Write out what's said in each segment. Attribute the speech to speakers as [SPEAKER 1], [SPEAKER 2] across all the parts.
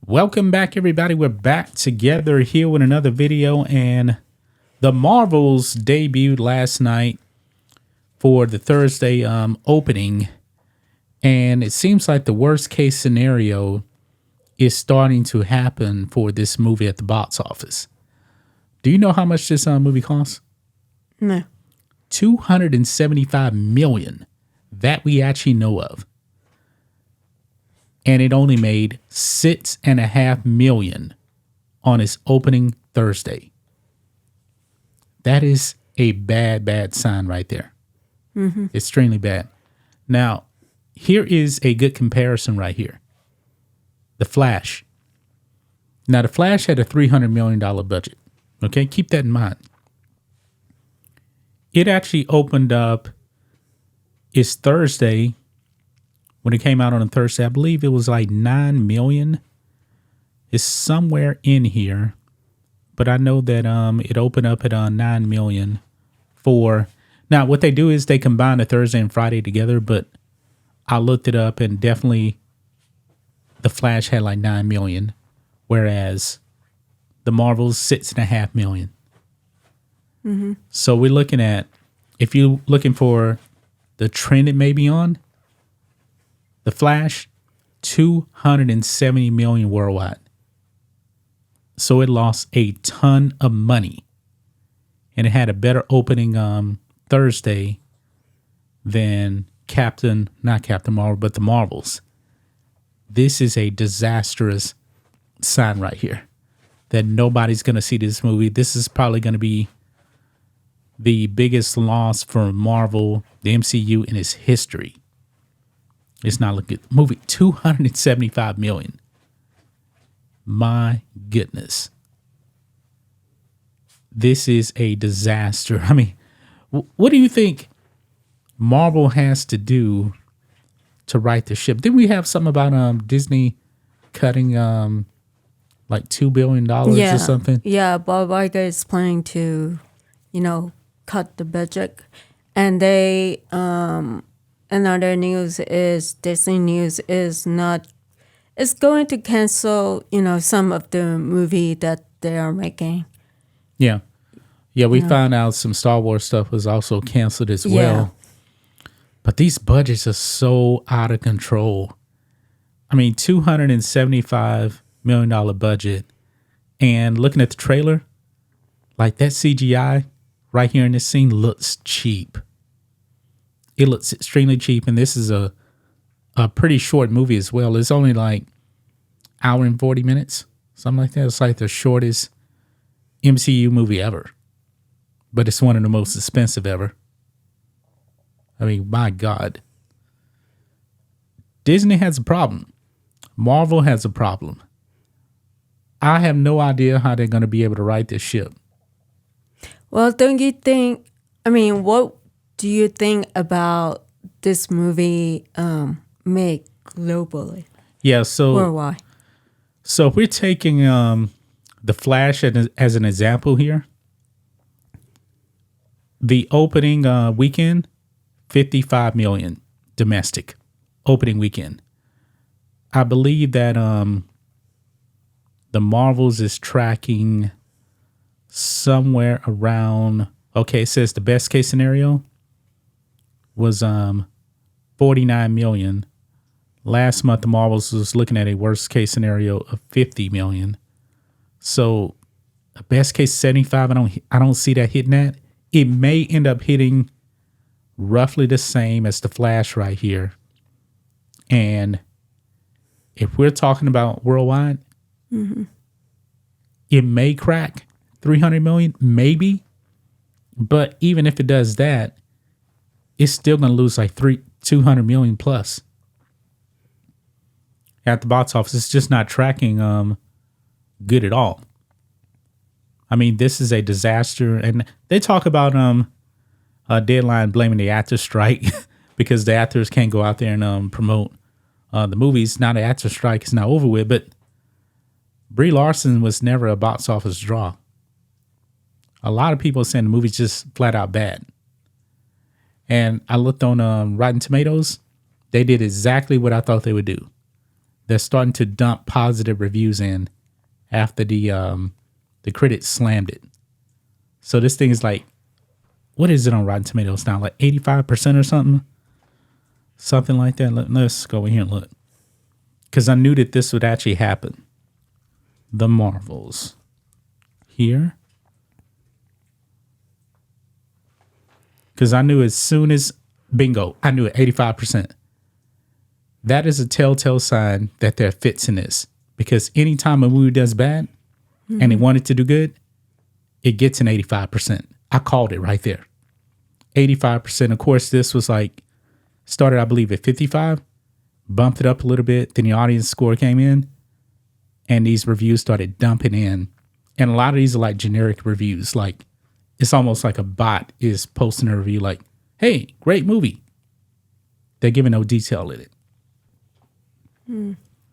[SPEAKER 1] Welcome back, everybody. We're back together here with another video, and the Marvels debuted last night for the Thursday opening, and it seems like the worst case scenario is starting to happen for this movie at the box office. Do you know how much this movie costs?
[SPEAKER 2] No.
[SPEAKER 1] $275 million that we actually know of. And it only made $6.5 million on its opening Thursday. That is a bad sign right there. Mm-hmm. Extremely bad. Now, here is a good comparison right here. The Flash. Now, The Flash had a $300 million budget. Okay, keep that in mind. It actually opened up its Thursday. When it came out on a Thursday, I believe it was like 9 million. It's somewhere in here, but I know that it opened up at 9 million for. Now, what they do is they combine the Thursday and Friday together, but I looked it up and definitely the Flash had like 9 million, whereas the Marvels 6.5 million. Mm-hmm. So we're looking at, if you're looking for the trend it may be on, The Flash, 270 million worldwide. So it lost a ton of money. And it had a better opening Thursday than not Captain Marvel, but the Marvels. This is a disastrous sign right here that nobody's going to see this movie. This is probably going to be the biggest loss for Marvel, the MCU, in its history. It's not looking good. Movie, $275 million. My goodness. This is a disaster. I mean, what do you think Marvel has to do to right the ship? Didn't we have something about Disney cutting like $2 billion or something?
[SPEAKER 2] Yeah, Bob Iger is planning to, cut the budget. And they another news is Disney News is going to cancel, some of the movie that they are making.
[SPEAKER 1] Yeah. Yeah, we found out some Star Wars stuff was also canceled as well. But these budgets are so out of control. I mean, $275 million budget. And looking at the trailer, like that CGI right here in this scene looks cheap. It looks extremely cheap, and this is a pretty short movie as well. It's only like hour and 40 minutes, something like that. It's like the shortest MCU movie ever, but it's one of the most expensive ever. I mean, my God. Disney has a problem. Marvel has a problem. I have no idea how they're going to be able to right this ship.
[SPEAKER 2] Well, don't you think, what do you think about this movie made globally?
[SPEAKER 1] Yeah, so
[SPEAKER 2] worldwide.
[SPEAKER 1] So if we're taking The Flash as an example here, the opening weekend, 55 million domestic opening weekend. I believe that the Marvels is tracking somewhere around, okay, it says the best case scenario was 49 million. Last month, the Marvels was looking at a worst case scenario of 50 million. So, a best case 75. I don't see that hitting that. It may end up hitting roughly the same as the Flash right here. And if we're talking about worldwide, it may crack 300 million, maybe. But even if it does that, it's still going to lose like 200 million plus. At the box office, it's just not tracking good at all. I mean, this is a disaster. And they talk about Deadline blaming the actors strike because the actors can't go out there and promote the movies. Now the actors strike is not over with, but Brie Larson was never a box office draw. A lot of people are saying the movie's just flat out bad. And I looked on Rotten Tomatoes. They did exactly what I thought they would do. they're starting to dump positive reviews in after the critics slammed it. So this thing is like, what is it on Rotten Tomatoes now? Like 85% or something? Something like that. Let's go in here and look. Because I knew that this would actually happen. The Marvels. Here. Because I knew as soon as, bingo, I knew it, 85%. That is a telltale sign that there are fits in this. Because anytime a movie does bad and they want it to do good, it gets an 85%. I called it right there. 85%. Of course, this was like, started, I believe, at 55, bumped it up a little bit. Then the audience score came in and these reviews started dumping in. And a lot of these are like generic reviews. Like, it's almost like a bot is posting a review like, hey, great movie. They're giving no detail in it.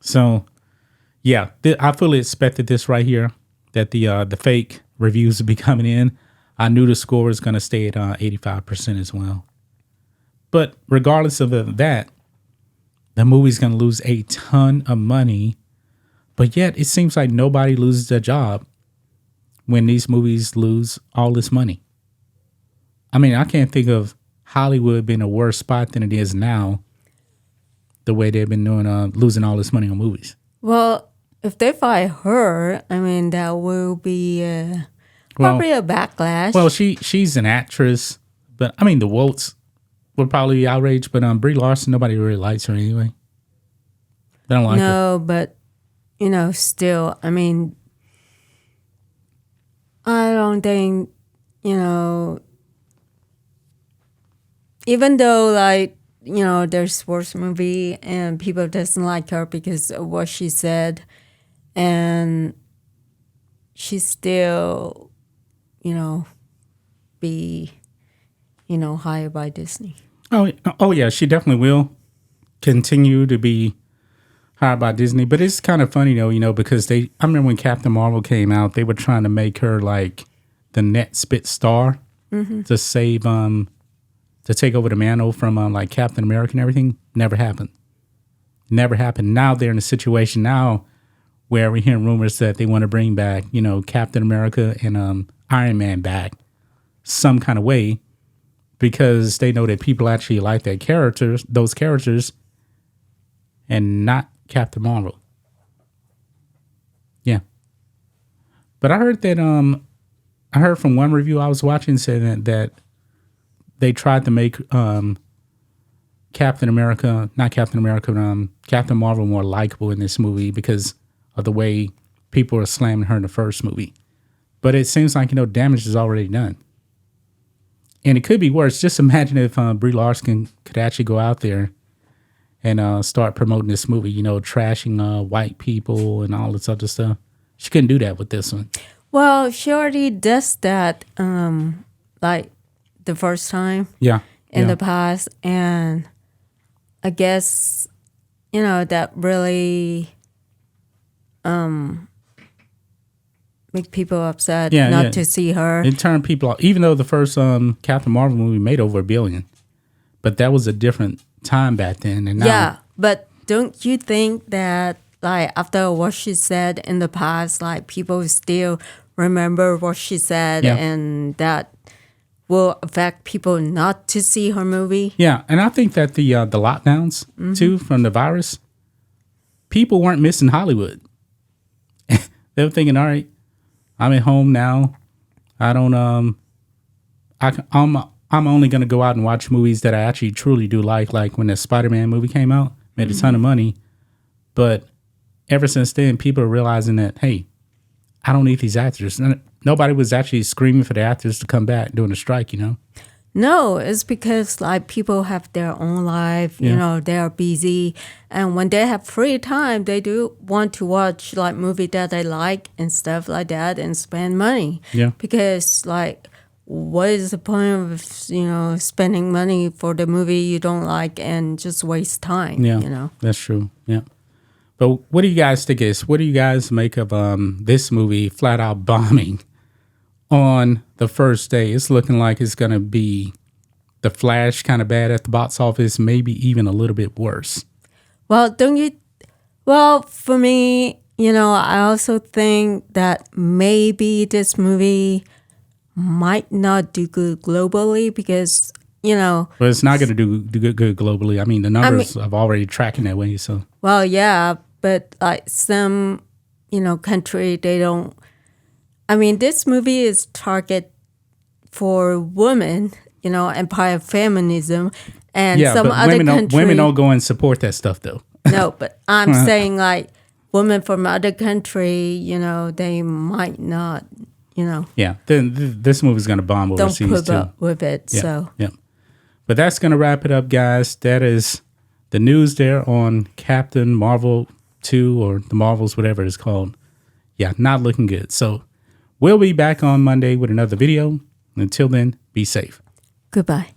[SPEAKER 1] So, yeah, I fully expected this right here, that the fake reviews would be coming in. I knew the score was going to stay at 85% as well. But regardless of that, the movie's going to lose a ton of money. But yet, it seems like nobody loses their job when these movies lose all this money. I mean, I can't think of Hollywood being a worse spot than it is now, the way they've been doing, losing all this money on movies.
[SPEAKER 2] Well, if they fire her, I mean, that will be probably a backlash.
[SPEAKER 1] Well, she's an actress, but I mean, the Wolts would probably be outraged, but Brie Larson, nobody really likes her anyway. They don't like her.
[SPEAKER 2] No, but, still, I mean, I don't think, even though, like, there's sports movie and people doesn't like her because of what she said, and she's still, be, hired by Disney.
[SPEAKER 1] Oh yeah, she definitely will continue to be hired by Disney. But it's kind of funny though, because I remember when Captain Marvel came out, they were trying to make her like the net spit star to save to take over the mantle from like Captain America and everything. Never happened. Now they're in a situation now where we're hearing rumors that they want to bring back, Captain America and Iron Man back some kind of way, because they know that people actually like those characters, and not Captain Marvel. Yeah. But I heard that I heard from one review I was watching saying that they tried to make Captain Marvel more likable in this movie because of the way people are slamming her in the first movie. But it seems like, damage is already done. And it could be worse. Just imagine if Brie Larson could actually go out there and start promoting this movie, trashing white people and all this other stuff. She couldn't do that with this one.
[SPEAKER 2] Well, she already does that, like the first time.
[SPEAKER 1] Yeah.
[SPEAKER 2] In the past. And I guess, that really make people upset not to see her.
[SPEAKER 1] It turned people off. Even though the first Captain Marvel movie made over $1 billion. But that was a different time back then. And now,
[SPEAKER 2] yeah, but don't you think that, like, after what she said in the past, like, people still remember what she said, and that will affect people not to see her movie?
[SPEAKER 1] Yeah, and I think that the lockdowns, too, from the virus, people weren't missing Hollywood. They were thinking, all right, I'm at home now. I don't, I'm only going to go out and watch movies that I actually truly do like when the Spider-Man movie came out, made a ton of money. But ever since then, people are realizing that, hey, I don't need these actors. Nobody was actually screaming for the actors to come back during the strike,
[SPEAKER 2] No, it's because like people have their own life, they are busy. And when they have free time, they do want to watch like movie that they like and stuff like that and spend money.
[SPEAKER 1] Yeah.
[SPEAKER 2] Because like, what is the point of, spending money for the movie you don't like and just waste time,
[SPEAKER 1] Yeah, that's true. Yeah. But what do you guys think is? What do you guys make of this movie flat out bombing on the first day? It's looking like it's going to be The Flash kind of bad at the box office, maybe even a little bit worse.
[SPEAKER 2] Well, don't you Well, for me, I also think that maybe this movie might not do good globally because,
[SPEAKER 1] But it's not going to do good globally. I mean, the
[SPEAKER 2] I mean,
[SPEAKER 1] numbers have already tracking that way. So
[SPEAKER 2] well, yeah, but like some, country, they don't. I mean, this movie is target for women, empire feminism, and
[SPEAKER 1] yeah,
[SPEAKER 2] some
[SPEAKER 1] but
[SPEAKER 2] other
[SPEAKER 1] women
[SPEAKER 2] country.
[SPEAKER 1] don't go and support that stuff though.
[SPEAKER 2] No, but I'm saying like women from other country, they might not,
[SPEAKER 1] Yeah, then this movie's going to bomb
[SPEAKER 2] don't
[SPEAKER 1] overseas
[SPEAKER 2] put
[SPEAKER 1] too.
[SPEAKER 2] up with it.
[SPEAKER 1] Yeah,
[SPEAKER 2] So
[SPEAKER 1] yeah. But that's going to wrap it up, guys. That is the news there on Captain Marvel 2 or the Marvels, whatever it's called. Yeah, not looking good. So we'll be back on Monday with another video. Until then, be safe.
[SPEAKER 2] goodbye.